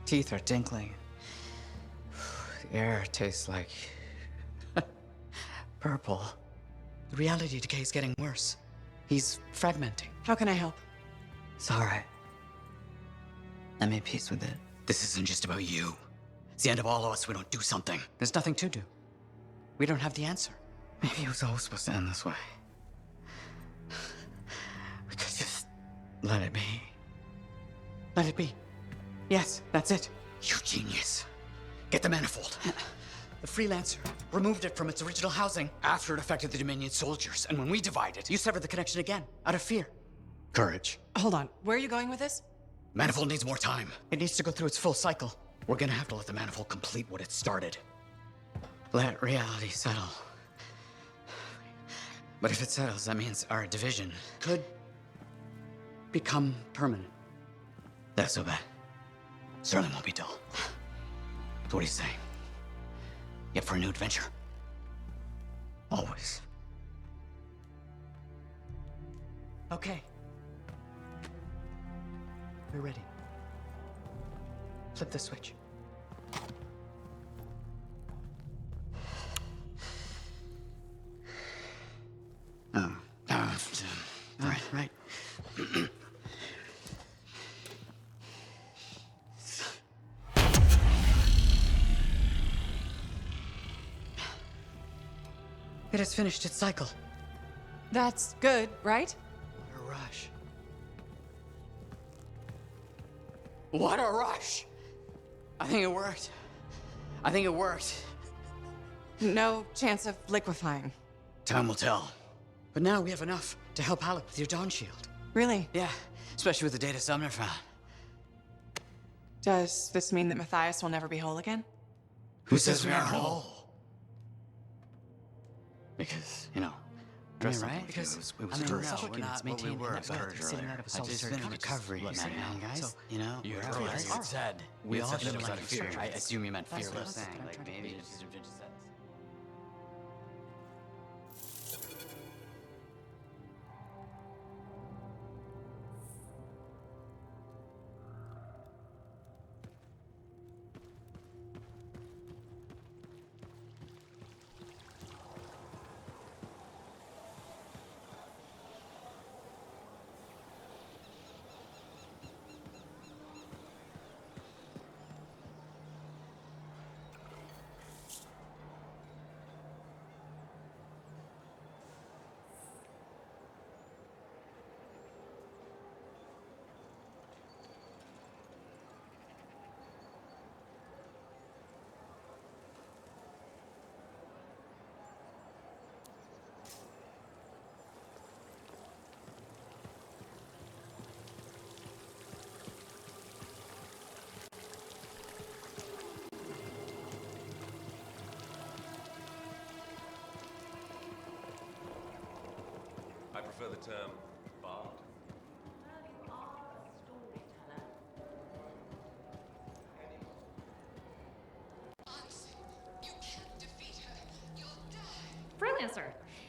Teeth are tinkling. The air tastes like... purple. The reality decay is getting worse. He's fragmenting. How can I help? It's all right. I made peace with it. This isn't just about you. It's the end of all of us. We don't do something. There's nothing to do. We don't have the answer. Maybe it was always supposed to end this way. We could just let it be. Let it be. Yes, that's it. You genius. Get the manifold. The freelancer removed it from its original housing after it affected the Dominion soldiers. And when we divided, you severed the connection again, out of fear. Courage. Hold on. Where are you going with this? Manifold needs more time. It needs to go through its full cycle. We're gonna have to let the manifold complete what it started. Let reality settle. But if it settles, that means our division could become permanent. That's so bad. Certainly won't be dull. So what do you say? You up for a new adventure? Always. Okay. We're ready. Flip the switch. Right. It has finished its cycle. That's good, right? What a rush. What a rush! I think it worked. No chance of liquefying. Time will tell. But now we have enough to help Alec with your Dawn Shield. Really? Yeah, especially with the data Sumner found. Does this mean that Matthias will never be whole again? Who says we aren't whole? Because, right? Because it was courage. we're not maintaining were that courage sitting earlier. out of a I just solitary recovery, let man, me guys. So, You you had said we all said should that it was like out of fear. I assume you meant That's what I fearless. was saying, Like maybe it's just I prefer the term bard. Freelancer.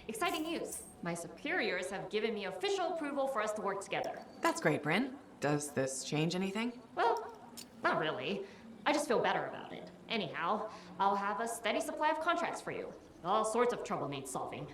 Exciting news. My superiors have given me official approval for us to work together. That's great, Bryn. Does this change anything? Well, not really. I just feel better about it. Anyhow, I'll have a steady supply of contracts for you. All sorts of trouble needs solving.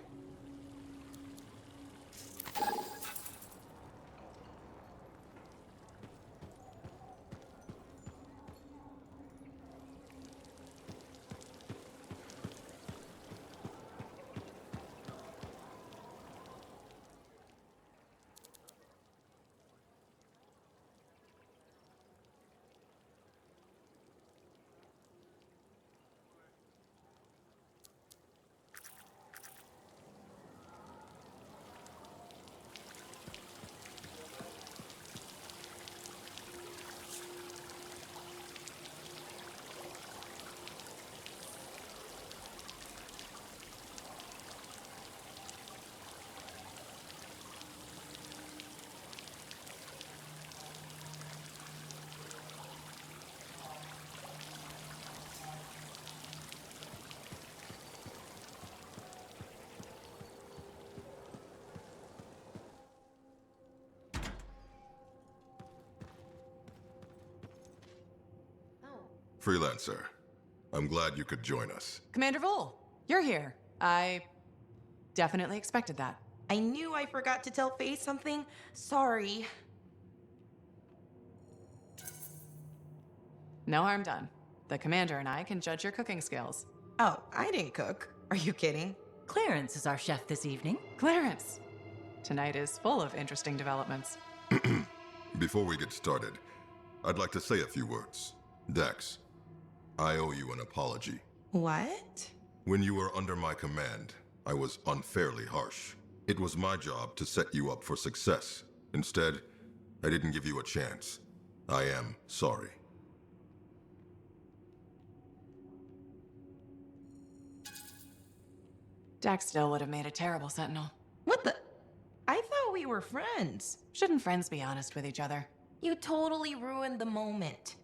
Freelancer, I'm glad you could join us. Commander Vol, you're here. I definitely expected that. I knew I forgot to tell Faye something. Sorry. No harm done. The commander and I can judge your cooking skills. Oh, I didn't cook. Are you kidding? Clarence is our chef this evening. Clarence! Tonight is full of interesting developments. Before we get started, I'd like to say a few words. Dex, I owe you an apology. What? When you were under my command, I was unfairly harsh. It was my job to set you up for success. Instead, I didn't give you a chance. I am sorry. Dax still would have made a terrible sentinel. What the? I thought we were friends. Shouldn't friends be honest with each other? You totally ruined the moment.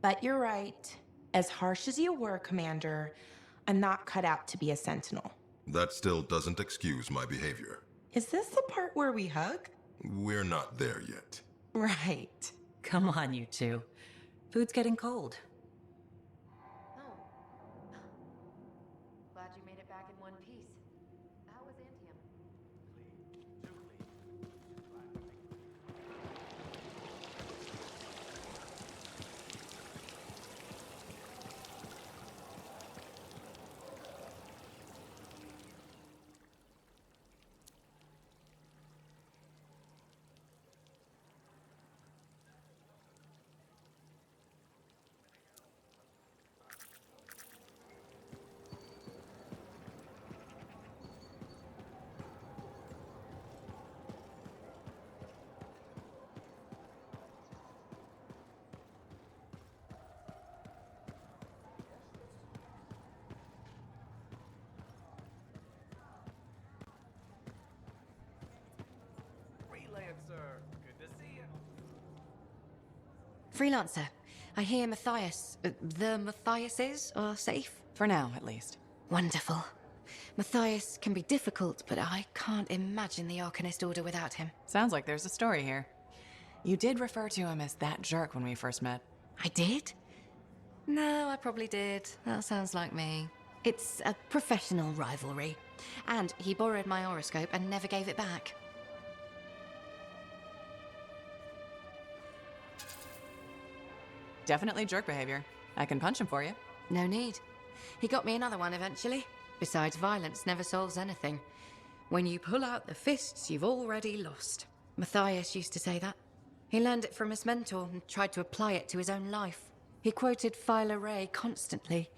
But you're right. As harsh as you were, Commander, I'm not cut out to be a sentinel. That still doesn't excuse my behavior. Is this the part where we hug? We're not there yet. Right. Come on, you two. Food's getting cold. Glad you made it back in one piece. How was Anthem? Freelancer, good to see you. Freelancer, I hear the Matthiases are safe? For now, at least. Wonderful. Matthias can be difficult, but I can't imagine the Arcanist Order without him. Sounds like there's a story here. You did refer to him as that jerk when we first met. I did? No, I probably did. That sounds like me. It's a professional rivalry. And he borrowed my horoscope and never gave it back. Definitely jerk behavior. I can punch him for you. No need. He got me another one eventually. Besides, violence never solves anything. When you pull out the fists, you've already lost. Matthias used to say that. He learned it from his mentor and tried to apply it to his own life. He quoted Phyla Ray constantly.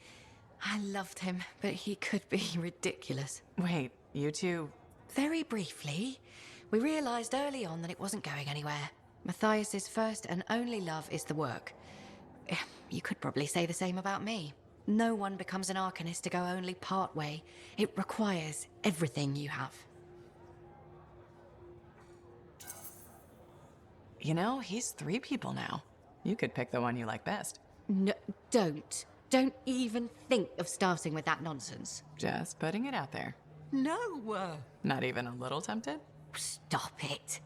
I loved him, but he could be ridiculous. Wait, you two... Very briefly, we realized early on that it wasn't going anywhere. Matthias's first and only love is the work. You could probably say the same about me. No one becomes an Arcanist to go only part way. It requires everything you have. You know, he's 3 people now. You could pick the one you like best. No, don't. Don't even think of starting with that nonsense. Just putting it out there. No! Not even a little tempted? Stop it.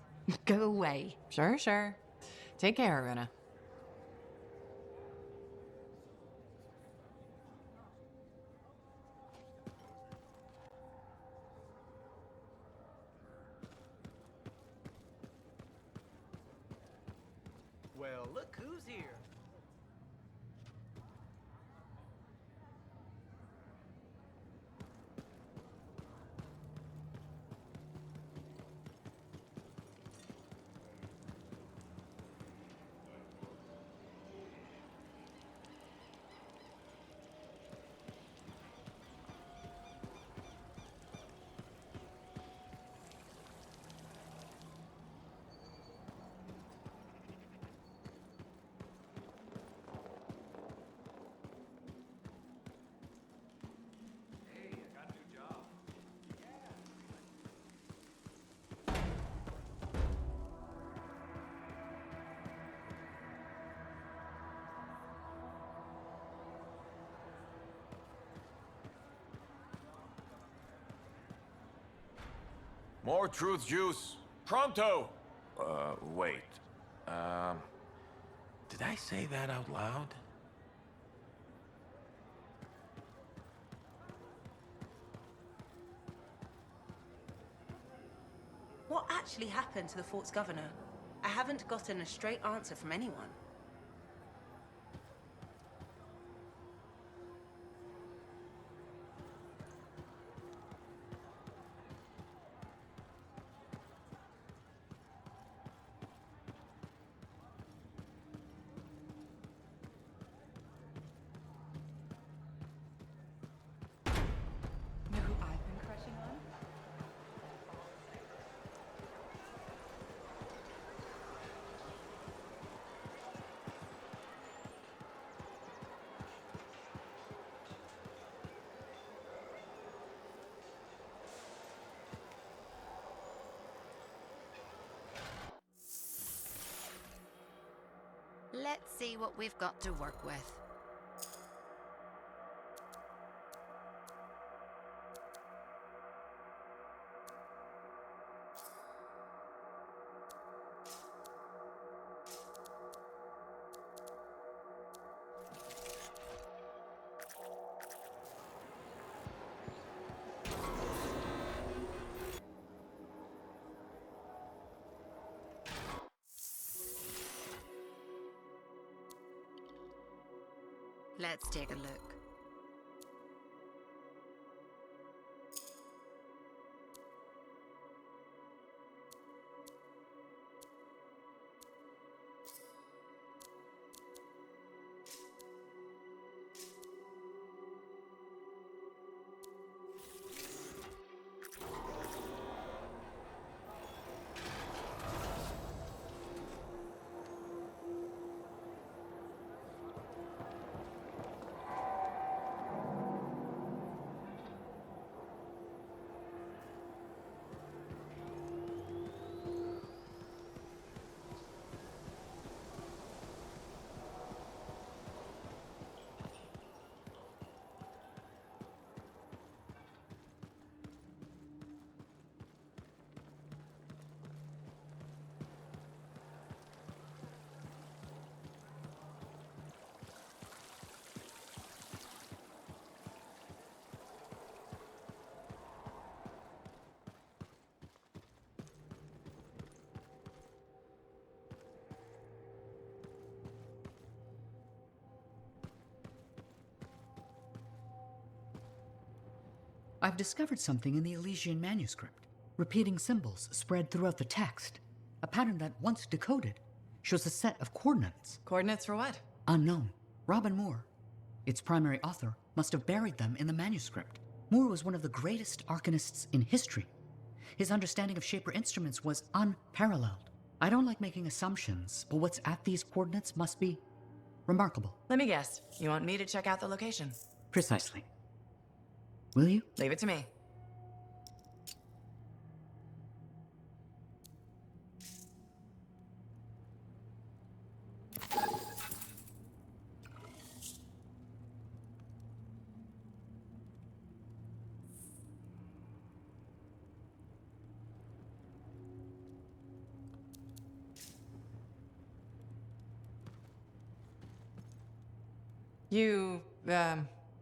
Go away. Sure. Take care, Aruna. Well, look who's here. More truth juice. Pronto! Wait. Did I say that out loud? actually happened to the fort's governor? I haven't gotten a straight answer from anyone. Know who I've been crushing on? Let's see what we've got to work with. Let's take a look. I've discovered something in the Elysian manuscript. Repeating symbols spread throughout the text. A pattern that, once decoded, shows a set of coordinates. Coordinates for what? Unknown. Robin Moore, its primary author, must have buried them in the manuscript. Moore was one of the greatest arcanists in history. His understanding of Shaper instruments was unparalleled. I don't like making assumptions, but what's at these coordinates must be remarkable. Let me guess. You want me to check out the location? Precisely. Will you? Leave it to me. You,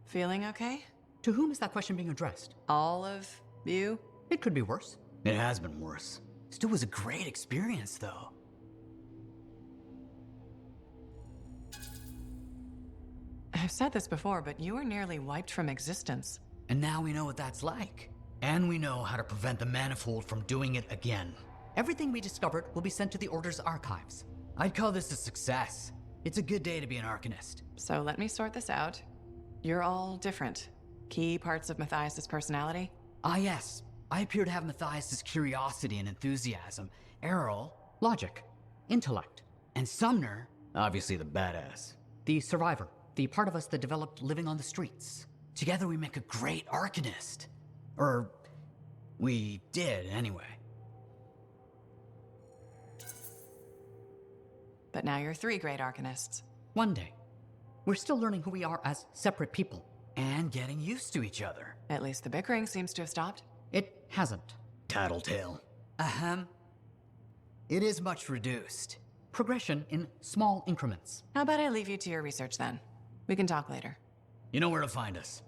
feeling okay? To whom is that question being addressed? All of you? It could be worse. It has been worse. Still was a great experience, though. I've said this before, but you were nearly wiped from existence. And now we know what that's like. And we know how to prevent the Manifold from doing it again. Everything we discovered will be sent to the Order's archives. I'd call this a success. It's a good day to be an Arcanist. So let me sort this out. You're all different. Key parts of Matthias's personality? Ah, yes. I appear to have Matthias's curiosity and enthusiasm. Errol, logic, intellect. And Sumner, obviously the badass. The survivor, the part of us that developed living on the streets. Together we make a great Arcanist. Or, we did, anyway. But now you're 3 great Arcanists. One day. We're still learning who we are as separate people. And getting used to each other. At least the bickering seems to have stopped. It hasn't. Tattletale. Ahem. It is much reduced. Progression in small increments. How about I leave you to your research then? We can talk later. You know where to find us.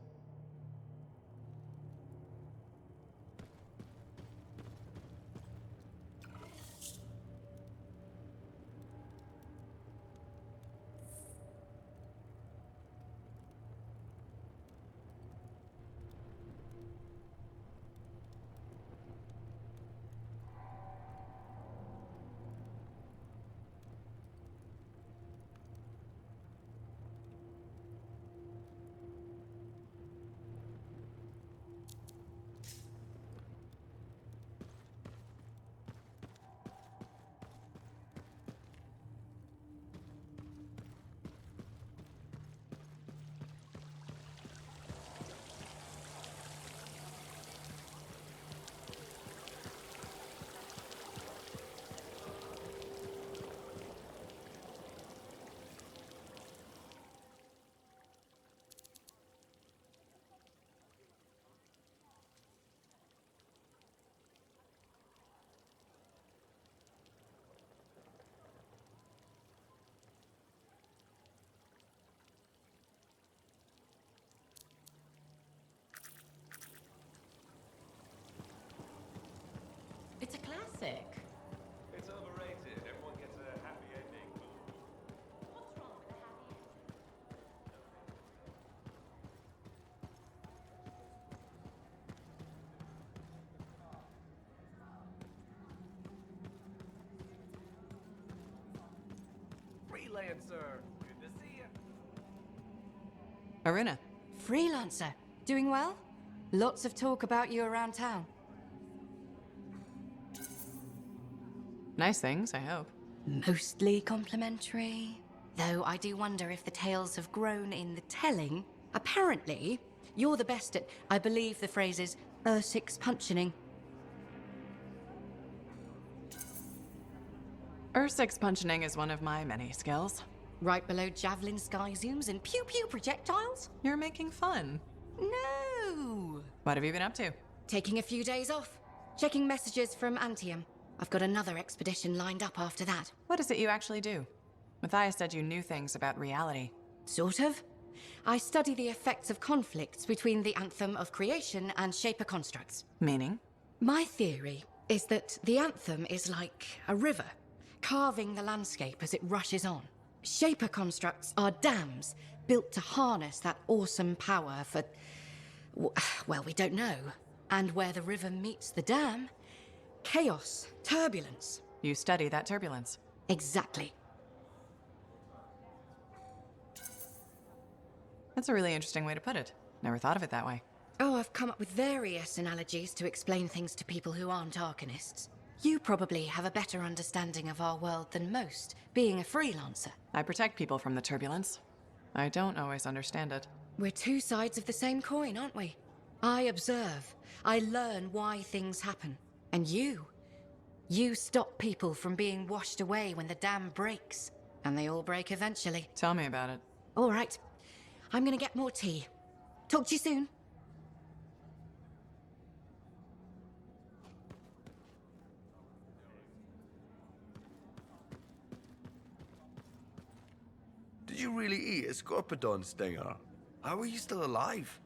freelancer. Good to see you. Aruna. Freelancer. Doing well? Lots of talk about you around town. Nice things, I hope. Mostly complimentary. Though I do wonder if the tales have grown in the telling. Apparently, you're the best at, I believe the phrase is, six punching. Six punching is one of my many skills. Right below Javelin sky zooms and pew-pew projectiles? You're making fun. No! What have you been up to? Taking a few days off. Checking messages from Anthem. I've got another expedition lined up after that. What is it you actually do? Matthias said you knew things about reality. Sort of. I study the effects of conflicts between the Anthem of creation and Shaper constructs. Meaning? My theory is that the Anthem is like a river, carving the landscape as it rushes on. Shaper constructs are dams built to harness that awesome power for... well, we don't know. And where the river meets the dam, chaos, turbulence. You study that turbulence. Exactly. That's a really interesting way to put it. Never thought of it that way. Oh, I've come up with various analogies to explain things to people who aren't Arcanists. You probably have a better understanding of our world than most, being a freelancer. I protect people from the turbulence. I don't always understand it. We're two sides of the same coin, aren't we? I observe. I learn why things happen. And you stop people from being washed away when the dam breaks. And they all break eventually. Tell me about it. All right. I'm gonna get more tea. Talk to you soon. Did you really eat a Scorpidon stinger? How are you still alive?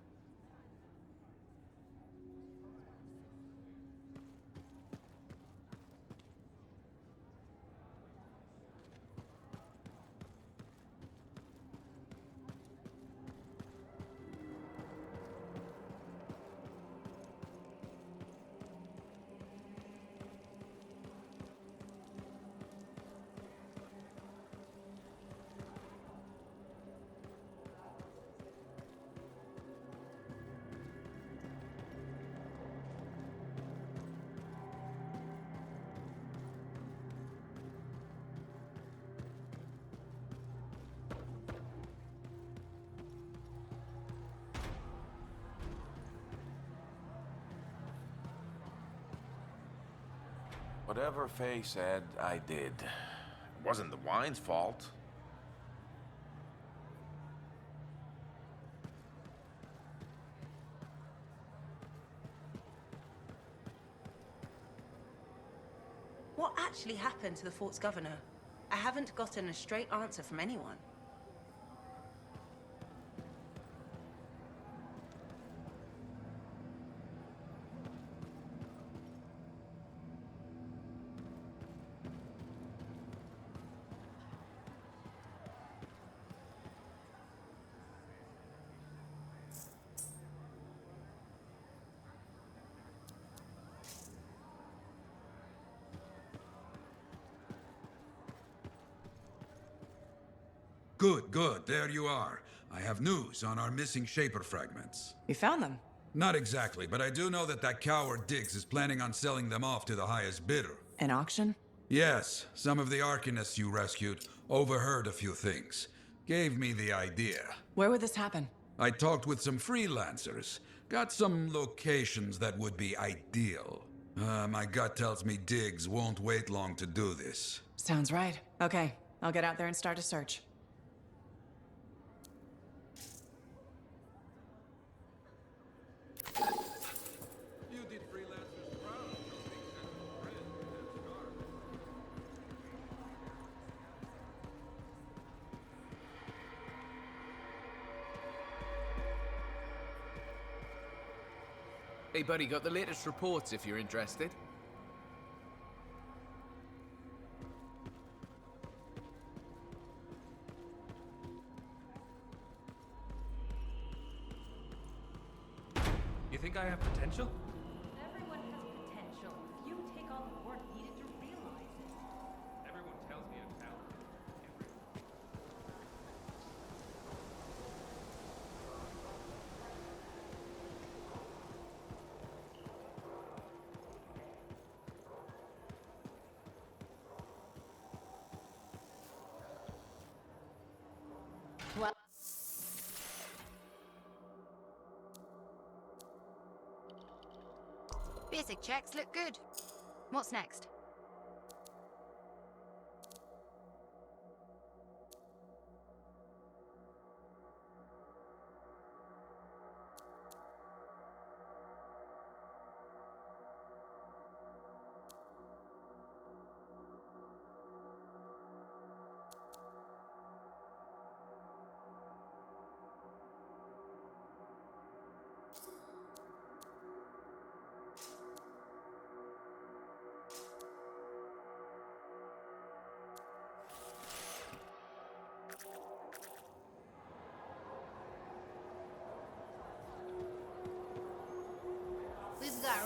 Whatever Faye said, I did. It wasn't the wine's fault. What actually happened to the fort's governor? I haven't gotten a straight answer from anyone. Good, good. There you are. I have news on our missing Shaper fragments. You found them? Not exactly, but I do know that coward Diggs is planning on selling them off to the highest bidder. An auction? Yes, some of the Arcanists you rescued overheard a few things. Gave me the idea. Where would this happen? I talked with some freelancers. Got some locations that would be ideal. My gut tells me Diggs won't wait long to do this. Sounds right. Okay, I'll get out there and start a search. You did freelancers proud. Hey, buddy, got the latest reports if you're interested. You think I have potential? Everyone has potential. If you take on the work needed to realize it. Everyone tells me I'm talented. Well, basic checks look good. What's next? We've got.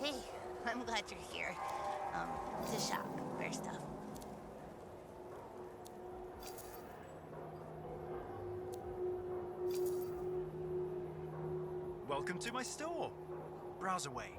Hey, I'm glad you're here. To shop for stuff. Welcome to my store. Browse away.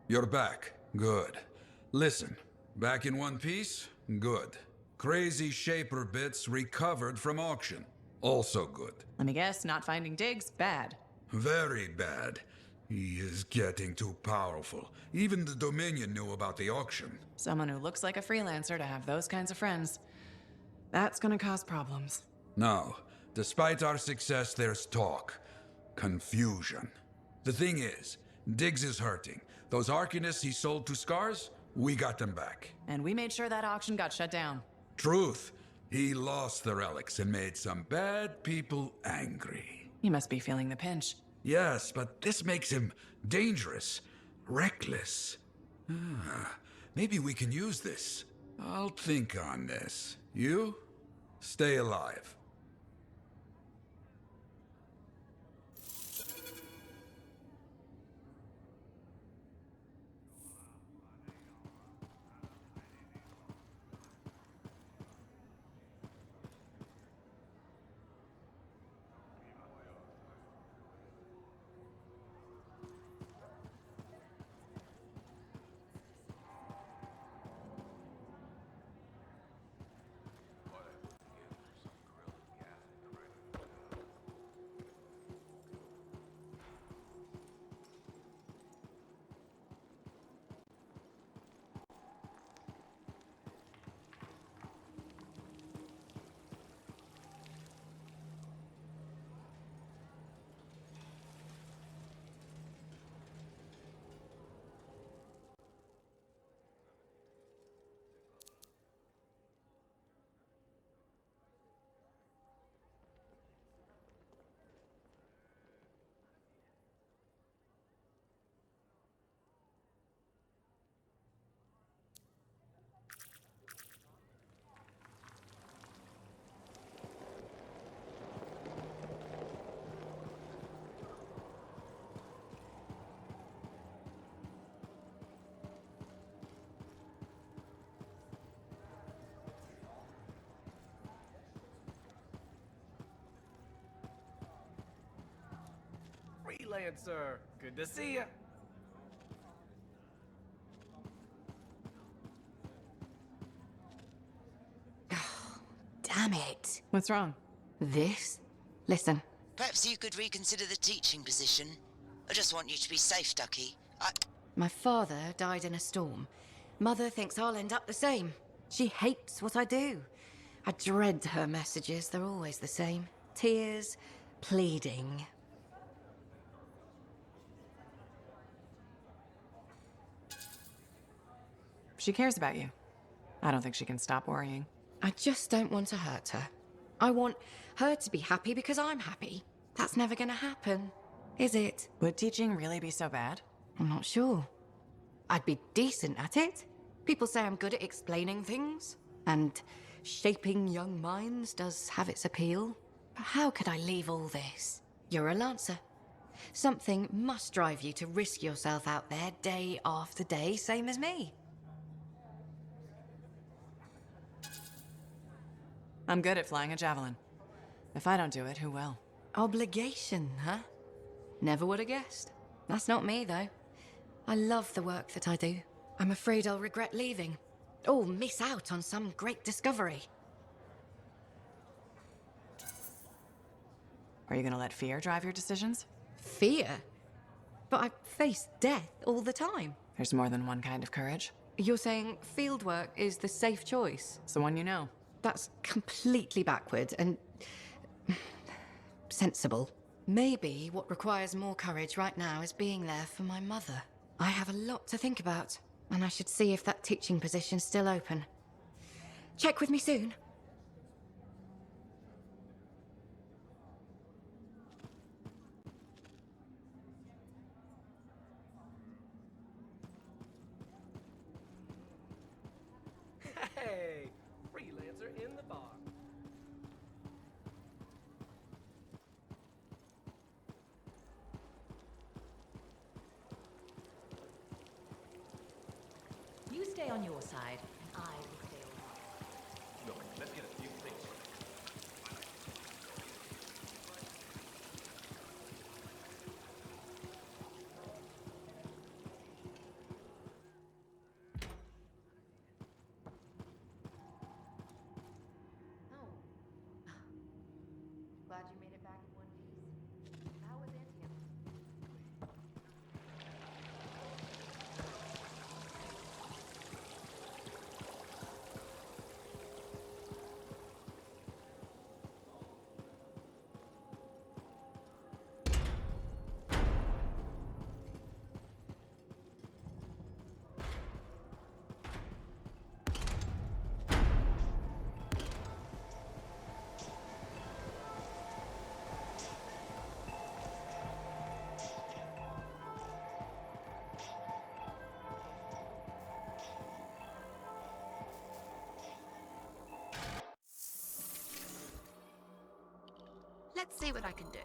You're back. Good. Listen, back in one piece? Good. Crazy Shaper bits recovered from auction. Also good. Let me guess, not finding Diggs, bad. Very bad. He is getting too powerful. Even the Dominion knew about the auction. Someone who looks like a freelancer to have those kinds of friends. That's gonna cause problems. Now, despite our success, there's talk. Confusion. The thing is, Diggs is hurting. Those Arcanists he sold to Scars, we got them back. And we made sure that auction got shut down. Truth. He lost the relics and made some bad people angry. He must be feeling the pinch. Yes, but this makes him dangerous, reckless. Maybe we can use this. I'll think on this. You? Stay alive. Freelancer! Good to see you. Damn it. What's wrong? This? Listen. Perhaps you could reconsider the teaching position. I just want you to be safe, Ducky. My father died in a storm. Mother thinks I'll end up the same. She hates what I do. I dread her messages. They're always the same. Tears, pleading. She cares about you. I don't think she can stop worrying. I just don't want to hurt her. I want her to be happy because I'm happy. That's never gonna happen, is it? Would teaching really be so bad? I'm not sure. I'd be decent at it. People say I'm good at explaining things, and shaping young minds does have its appeal. But how could I leave all this? You're a Lancer. Something must drive you to risk yourself out there day after day, same as me. I'm good at flying a Javelin. If I don't do it, who will? Obligation, huh? Never would have guessed. That's not me, though. I love the work that I do. I'm afraid I'll regret leaving. Or miss out on some great discovery. Are you gonna let fear drive your decisions? Fear? But I face death all the time. There's more than one kind of courage. You're saying fieldwork is the safe choice? It's the one you know. That's completely backward and sensible. Maybe what requires more courage right now is being there for my mother. I have a lot to think about, and I should see if that teaching position's still open. Check with me soon. Hey! Freelancer in the bar. You stay on your side, and I will stay on mine. Look, let's get a few things. Glad you made it back in one piece. How was Anthem? Let's see what I can do.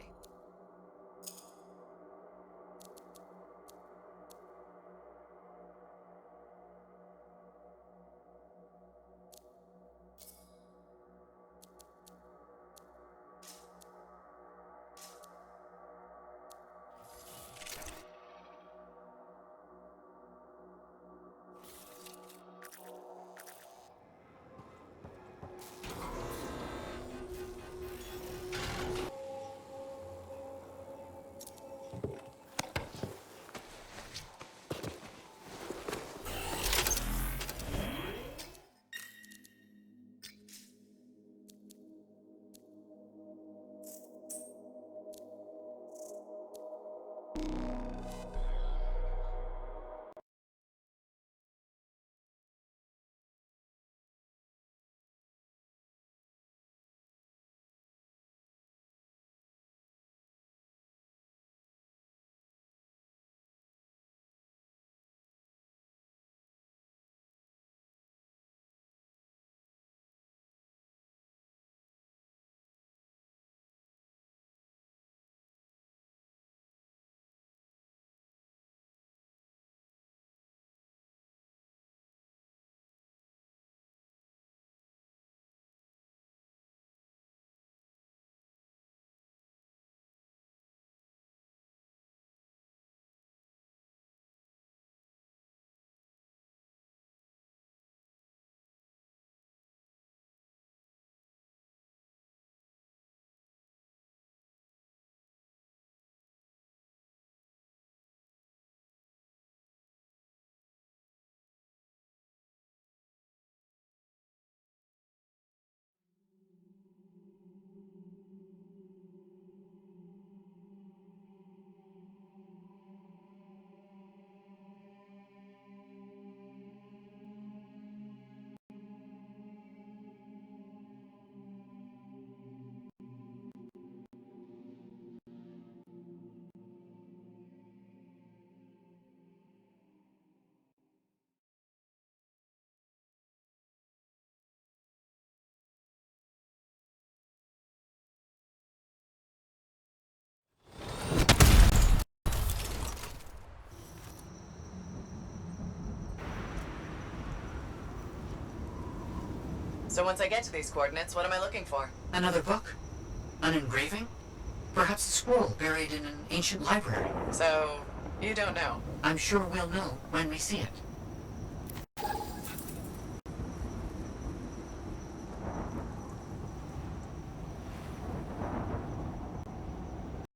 So once I get to these coordinates, what am I looking for? Another book? An engraving? Perhaps a scroll buried in an ancient library. So, you don't know? I'm sure we'll know when we see it.